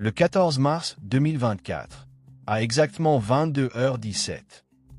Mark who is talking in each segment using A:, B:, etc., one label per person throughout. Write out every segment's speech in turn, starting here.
A: Le 14 mars 2024, à exactement 22h17,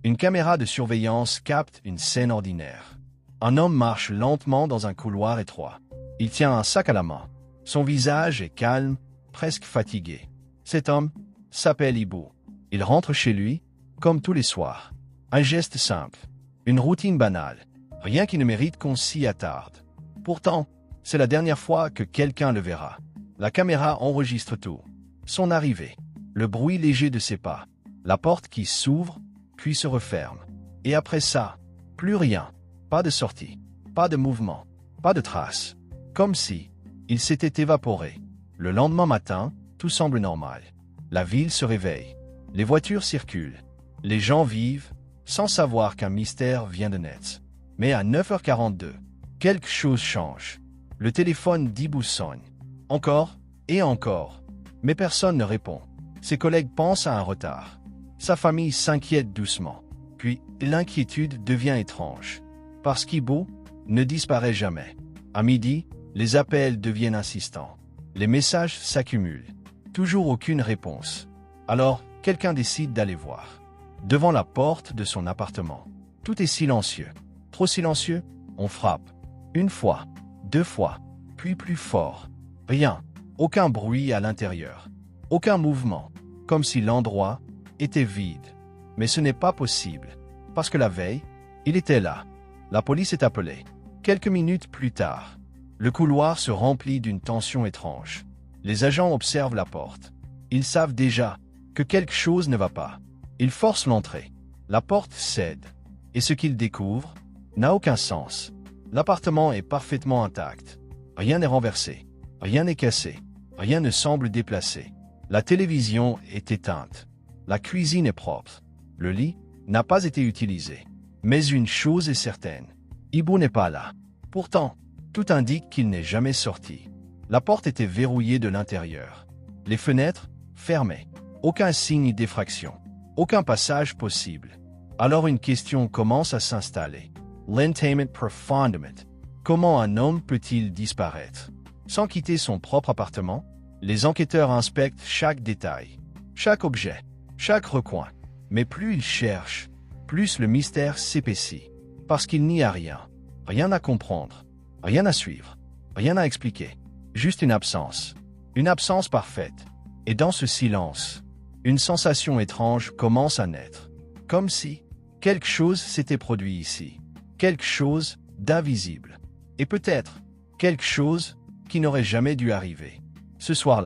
A: une caméra de surveillance capte une scène ordinaire. Un homme marche lentement dans un couloir étroit. Il tient un sac à la main. Son visage est calme, presque fatigué. Cet homme s'appelle Ibu. Il rentre chez lui, comme tous les soirs. Un geste simple, une routine banale, rien qui ne mérite qu'on s'y attarde. Pourtant, c'est la dernière fois que quelqu'un le verra. La caméra enregistre tout. Son arrivée, le bruit léger de ses pas, la porte qui s'ouvre, puis se referme. Et après ça, plus rien. Pas de sortie, pas de mouvement, pas de traces. Comme si il s'était évaporé. Le lendemain matin, tout semble normal. La ville se réveille. Les voitures circulent. Les gens vivent, sans savoir qu'un mystère vient de naître. Mais à 9h42, quelque chose change. Le téléphone d'Ibu sonne. Encore et encore. Mais personne ne répond. Ses collègues pensent à un retard. Sa famille s'inquiète doucement. Puis, l'inquiétude devient étrange. Parce qu'Ibu ne disparaît jamais. À midi, les appels deviennent insistants. Les messages s'accumulent. Toujours aucune réponse. Alors, quelqu'un décide d'aller voir. Devant la porte de son appartement. Tout est silencieux. Trop silencieux, on frappe. Une fois, deux fois, puis plus fort. Rien. Aucun bruit à l'intérieur. Aucun mouvement. Comme si l'endroit était vide. Mais ce n'est pas possible. Parce que la veille, il était là. La police est appelée. Quelques minutes plus tard, le couloir se remplit d'une tension étrange. Les agents observent la porte. Ils savent déjà que quelque chose ne va pas. Ils forcent l'entrée. La porte cède. Et ce qu'ils découvrent n'a aucun sens. L'appartement est parfaitement intact. Rien n'est renversé. Rien n'est cassé. Rien ne semble déplacé. La télévision est éteinte. La cuisine est propre. Le lit n'a pas été utilisé. Mais une chose est certaine. Ibu n'est pas là. Pourtant, tout indique qu'il n'est jamais sorti. La porte était verrouillée de l'intérieur. Les fenêtres, fermées. Aucun signe d'effraction. Aucun passage possible. Alors une question commence à s'installer. L'entertainment profondément. Comment un homme peut-il disparaître? Sans quitter son propre appartement, les enquêteurs inspectent chaque détail, chaque objet, chaque recoin. Mais plus ils cherchent, plus le mystère s'épaissit. Parce qu'il n'y a rien. Rien à comprendre. Rien à suivre. Rien à expliquer. Juste une absence. Une absence parfaite. Et dans ce silence, une sensation étrange commence à naître. Comme si quelque chose s'était produit ici. Quelque chose d'invisible. Et peut-être quelque chose qui n'aurait jamais dû arriver. Ce soir-là.